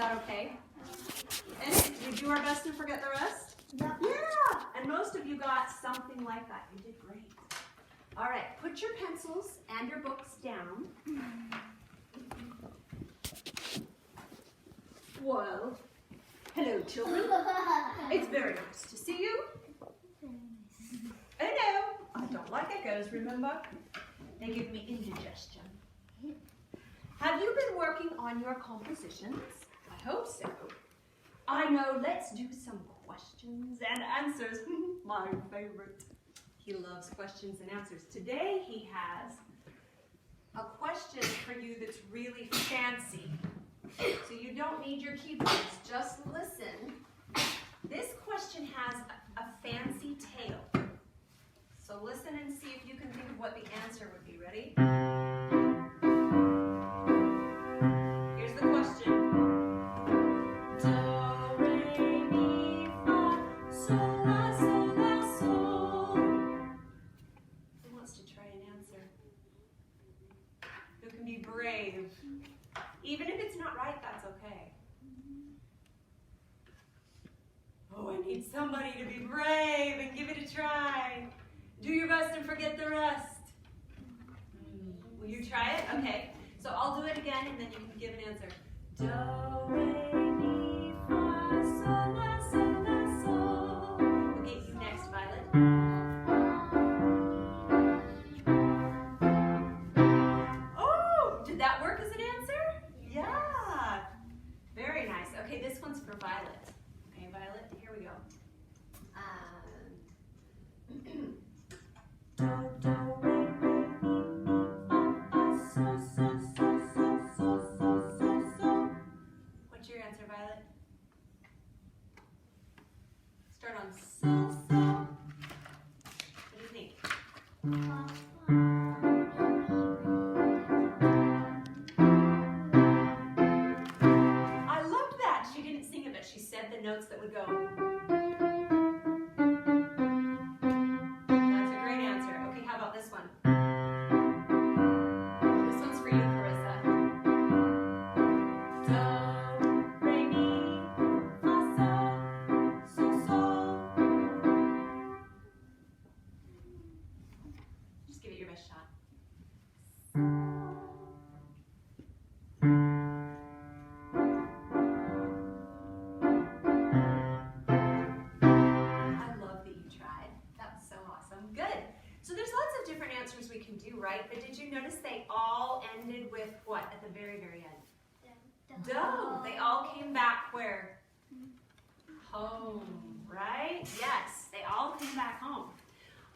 that okay? And did we do our best and forget the rest? Yep. Yeah, and most of you got something like that. You did great. All right, put your pencils and your books down. Well, hello children. It's very nice to see you. I know, I don't like echoes, remember? They give me indigestion. Have you been working on your compositions? I hope so. I know, let's do some questions and answers. My favorite. He loves questions and answers. Today he has a question for you that's really fancy. So you don't need your keyboards, just listen. This question has a fancy tail. So listen and see if you can think of what the answer would be. Ready? Here's the question. Do, re, mi, fa, sol, la, sol, la, sol. Who wants to try an answer? Who can be brave? Even if it's not right, that's okay. Oh, I need somebody to be brave and give it a try. Do your best and forget the rest. Will you try it? Okay. So I'll do it again and then you can give an answer. Do, re, mi, fa, sol, la, sol, la, sol. We'll get you next, Violet. Oh, did that work as an answer? Yeah. Very nice. Okay, this one's for Violet. Okay, Violet, here we go. Do, do, re, re, mi, fa, sol, sol, sol, sol, sol, sol, sol, sol. What's your answer, Violet? Start on sol, sol. What do you think? I loved that. She didn't sing it, but she said the notes that would go. We can do, right? But did you notice they all ended with what at the very, very end? Do. They all came back where? Home, right? Yes, they all came back home.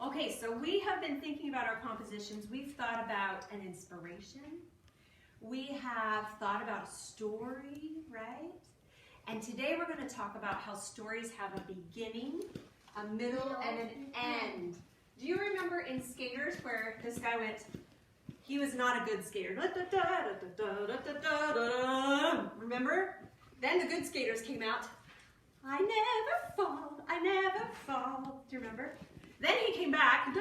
Okay, so we have been thinking about our compositions. We've thought about an inspiration. We have thought about a story, right? And today we're going to talk about how stories have a beginning, a middle, and an end. Do you remember in Skaters where this guy went, he was not a good skater. Remember? Then the good skaters came out. I never fall, I never fall. Do you remember? Then he came back.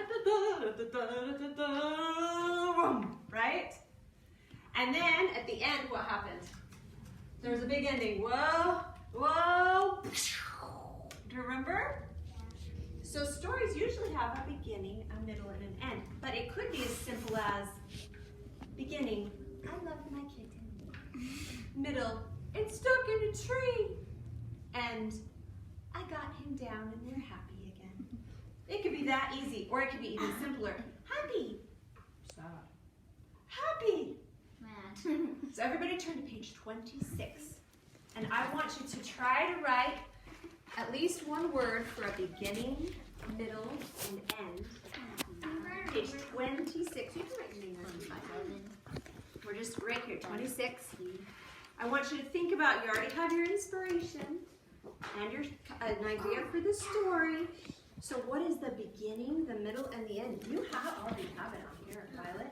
Right? And then at the end, what happened? There was a big ending. Whoa, whoa. Do you remember? So stories usually have a beginning, a middle, and an end. But it could be as simple as beginning, I love my kitten. Middle, it's stuck in a tree. And I got him down and they're happy again. It could be that easy, or it could be even simpler. Happy. Sad. Happy. Mad. So everybody turn to page 26. And I want you to try to write at least one word for a beginning, middle, and end. Page 26. You can write your name on. We're just right here, 26. I want you to think about, you already have your inspiration and your an idea for the story. So what is the beginning, the middle, and the end? You already have it on here, Violet.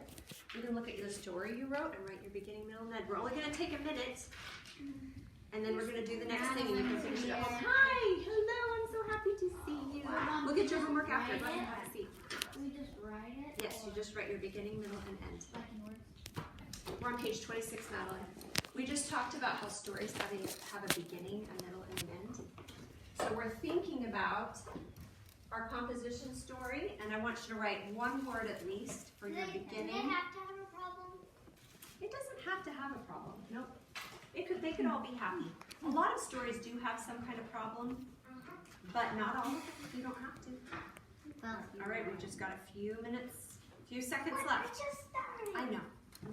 You can look at the story you wrote and write your beginning, middle, and end. We're only going to take a minute. And then we're going to do the next thing and you can finish it up. Hi, hello, I'm so happy to see you. We'll get your homework after. Go ahead and have a seat. We just write it? Yes, you just write your beginning, middle, and end. Like in words? We're on page 26, Madeline. We just talked about how stories have a beginning, a middle, and an end. So we're thinking about our composition story, and I want you to write one word at least for your beginning. Does it have to have a problem? It doesn't have to have a problem. Nope. They could all be happy. A lot of stories do have some kind of problem, but not all of them. You don't have to. All right, we've just got a few seconds left. I just started. I know.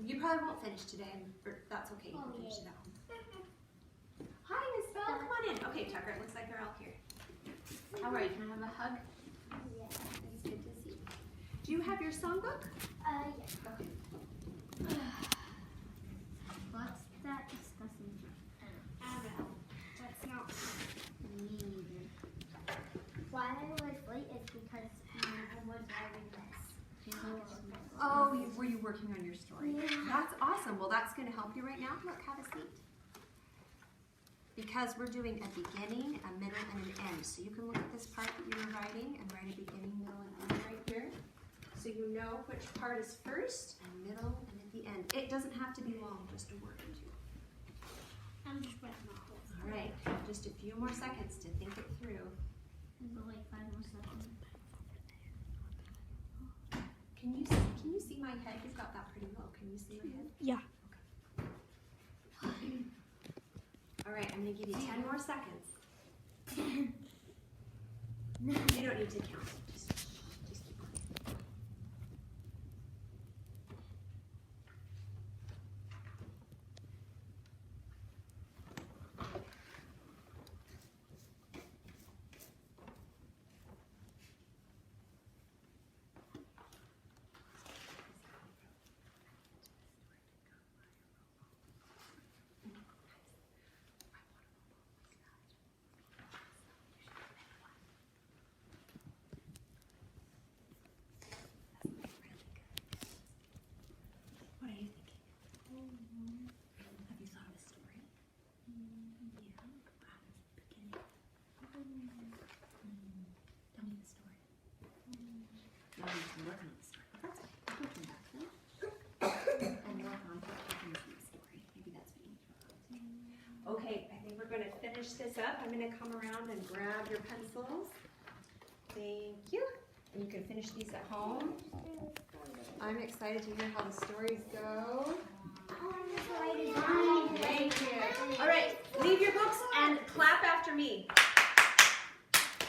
You probably won't finish today, but that's okay. You can finish it at home. Hi, Miss Belle. Come on in. Okay, Tucker, it looks like they're all here. How are you? Can I have a hug? Yeah. It's good to see you. Do you have your songbook? Yeah. Okay. What's that discussing? I don't know. That's not me either. Why I was late is because I was writing this. Oh, were you working on your story? Yeah. That's awesome. Well, that's going to help you right now. Look, have a seat. Because we're doing a beginning, a middle, and an end. So you can look at this part that you were writing and write a beginning, middle, and end right here. So you know which part is first, and middle, and at the end. It doesn't have to be long, just a word or two. I'm just writing my whole All right, just a few more seconds to think it through. like 5 more seconds. Can you see my head? You've got that pretty low. Can you see my head? Yeah. Okay. All right, I'm going to give you 10 more seconds. You don't need to count. Just keep on. What are you thinking? Have you thought of a story? Yeah. Beginning. Tell me the story. Now you can work on the story. That's okay. You can come back then. And work on what happens in the story. Maybe that's what you need to work on. Okay, I think we're going to finish this up. I'm going to come around and grab your pencils. Thank you. And you can finish these at home. I'm excited to hear how the stories go. Thank you. All right, leave your books and clap after me.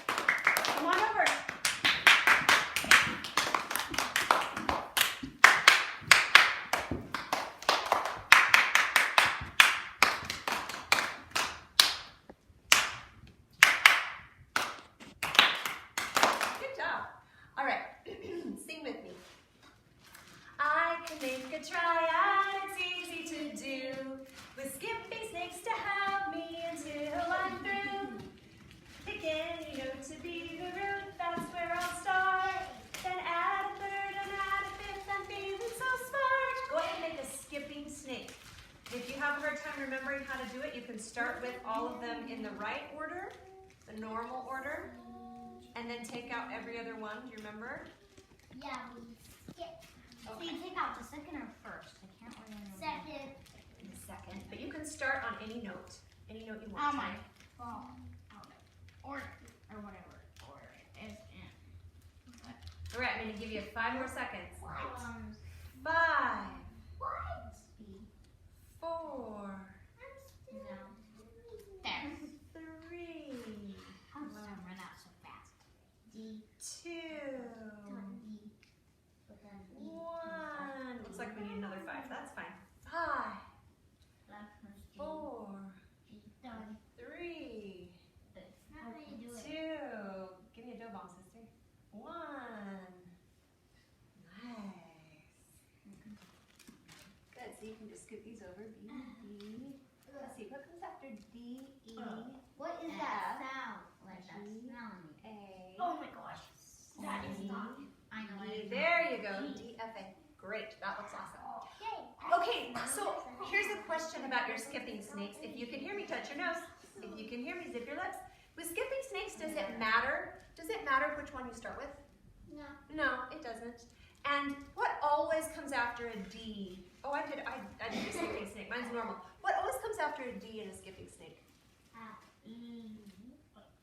Come on over. Good job. All right, sing with me. I can make a triad, it's easy to do, with skipping snakes to help me until I'm through. Pick any note to be the root, that's where I'll start. Then add a third and add a fifth, I'm feeling so smart. Go ahead and make a skipping snake. If you have a hard time remembering how to do it, you can start with all of them in the right order, the normal order, and then take out every other one. Do you remember? Yeah, we skip. So you take out the second or first? I can't remember. Second. In a second. But you can start on any note you want. Oh my phone. Order or whatever order it is in. All right, I'm going to give you 5 more seconds. 5, What? 4, No. There. 3, How did I run out so fast? 2, 1. Looks like we need another 5. That's fine. 5, 4, 3, How do you do 2. it? Give me a dough bomb, sister. 1. Nice. Good. So you can just scoot these over. B, D. Let's see. What comes after D, E, What is that sound? Like that's smelling. A? Oh my gosh. That is not. I know E. it. There you go. D, F, A. Great. That looks awesome. Okay, so here's a question about your skipping snakes. If you can hear me, touch your nose. If you can hear me, zip your lips. With skipping snakes, does it matter? Does it matter which one you start with? No. No, it doesn't. And what always comes after a D Oh, I did a skipping snake. Mine's normal. What always comes after a D in a skipping snake?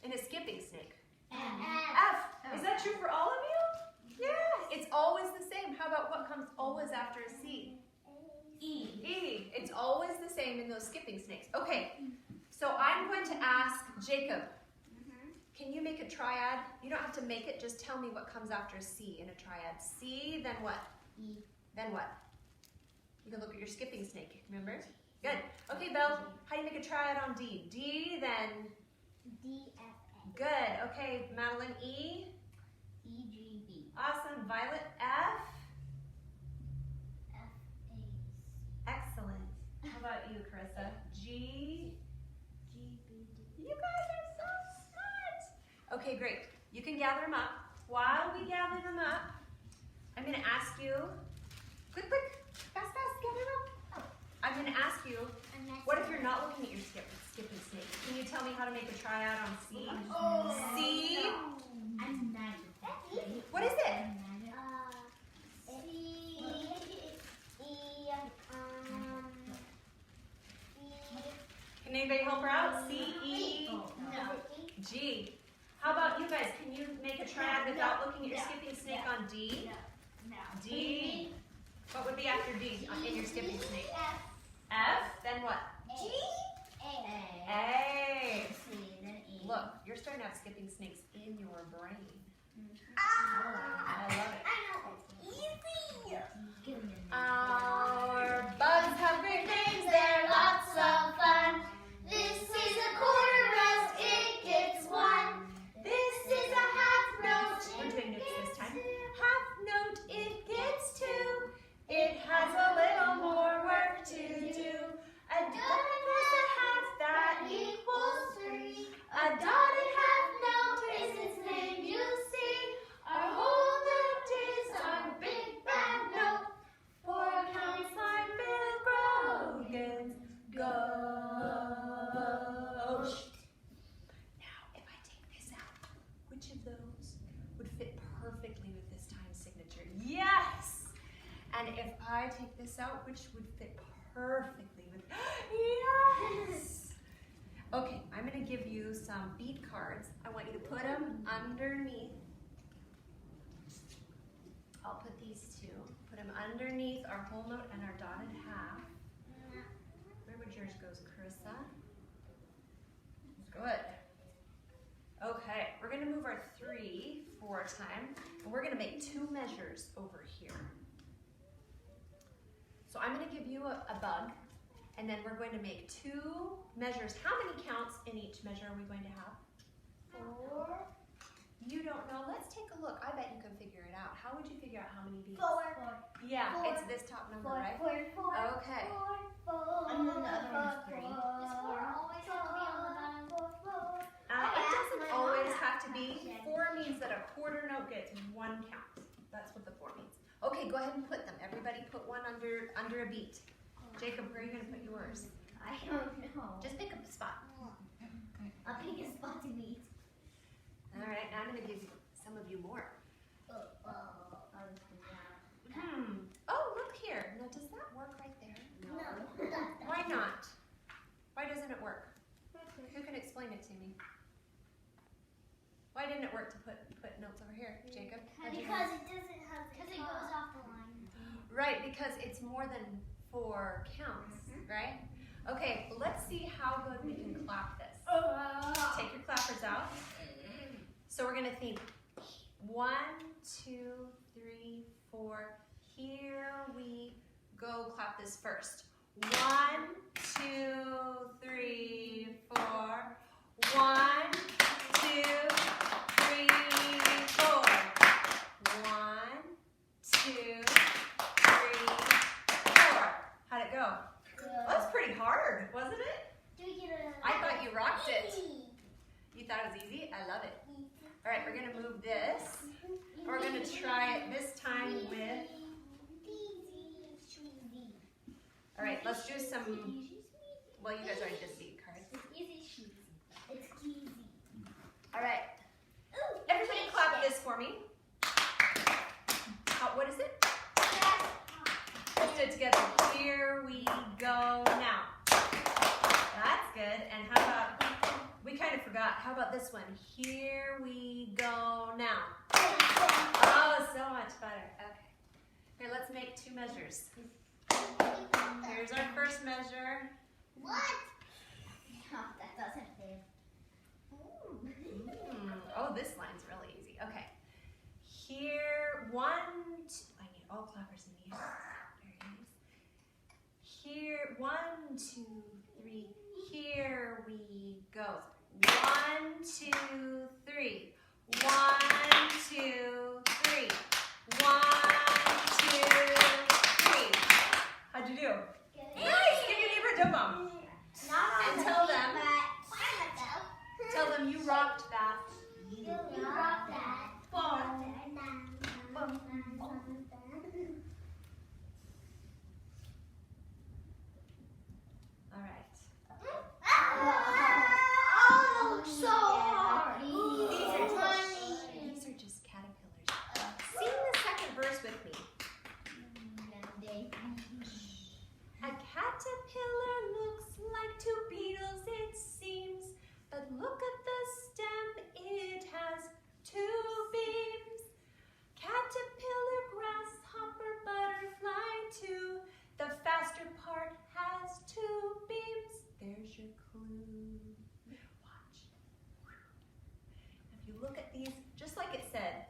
In a skipping snake? F. Is that true for all of you? Yeah, it's always the same. How about what comes always after a C? E. It's always the same in those skipping snakes. Okay, so I'm going to ask Jacob, can you make a triad? You don't have to make it, just tell me what comes after C in a triad. C, then what? E. Then what? You can look at your skipping snake, remember? Good. Okay, Belle, how do you make a triad on D? D, then? D, F, A. Good. Okay, Madeline, E? E, G, B. Awesome. Violet, F? F, A, C. Excellent. How about you, Carissa? G? G, B, D. You guys are so smart. Okay, great. You can gather them up. While we gather them up, I'm going to ask you, quick, fast, gather them up. I'm going to ask you, what if you're not looking at your skipping snake? Can you tell me how to make a triad on C? C? I'm not. What is it? C, E, Can anybody help her out? C, E, No. G. How about you guys? Can you make a triad without looking at your skipping snake on D? D. What would be after D in your skipping snake? F. Then what? G, A. A. C, then E. Look, you're starting to have skipping snakes in your brain. Ah! I love it. I know. Easy. Our bugs have great names. They're lots of fun. This is a quarter rest. It gets one. This is a half note. We're doing notes this time. Half note, it gets two. It has a little more work to do. A dotted plus a half, that equals three. A dotted half note is its name, you see. Our whole note is our big bad note. 4 counts like Bill Grogan's ghost. Now, if I take this out, which of those would fit perfectly with this time signature? Yes! And if I take this out, which would fit perfectly with, yes! Okay, I'm gonna give you some bead cards. I want you to put them underneath. I'll put these two. Put them underneath our whole note and our dotted half. Where would yours go, Carissa? Good. Okay, we're gonna move our 3 4 time, and we're gonna make 2 measures over here. So I'm gonna give you a bug, and then we're going to make 2 measures. How many counts in each measure are we going to have? 4. You don't know? Let's take a look. I bet you can figure it out. How would you figure out how many beads? 4. Yeah, 4. it's this top number, 4, right? 4, 4. Okay. 4. And then the other one's 3. Does 4 always have to be on the bottom? 4. It doesn't always have to be. 4 means that a quarter note gets 1 count. That's what the 4 means. Okay, go ahead and put them. Everybody put one under a beat. Jacob, where are you going to put yours? I don't know. Just pick up a spot. I'll pick a spot to meet. All right, now I'm going to give some of you more. Oh, look here. Now, does that work right there? No. Why not? Why doesn't it work? Who can explain it to me? Why didn't it work to put notes over here, Jacob? Because it doesn't have. Because it goes off the line. Right, because it's more than 4 counts, right? Okay, let's see how good we can clap this. Take your clappers out. So we're gonna think 1, 2, 3, 4. Here we go. Clap this first. 1, 2, 3, 4. 1, 2, 3, 4. 1, 2, 3, 4. How'd it go? Well, that's pretty hard, wasn't it? Do we get a? I thought you rocked it. Easy. You thought it was easy? I love it. All right, we're gonna move this. We're gonna try it this time with, all right, let's do some, well, you guys already did the beat cards. It's easy. All right, everybody clap this for me. What is it? Let's do it together. forgot. How about this one? Here we go now. Oh, so much better. Okay. Here, let's make 2 measures. Here's our first measure. What? Oh, that doesn't fit. Oh, this line's really easy. Okay. Here, 1, 2. I need all clappers in the air. Very nice. Here, 1, 2, 3. Here we go. 1, 2, 3. 1, 2, 3. 1, 2, 3. How'd you do? Good. Nice! Give your neighbor a dum bum. Not on And the tell feet, them. but Tell them you rocked that. you rock that. Boom. All right. Oh, so hard. These are just caterpillars. Sing the second verse with me. A caterpillar looks like 2 beetles, it seems. But look at the stem, it has 2 beams. Caterpillar, grasshopper, butterfly too. The faster part has 2 beams. There's your clue. Watch. If you look at these, just like it said,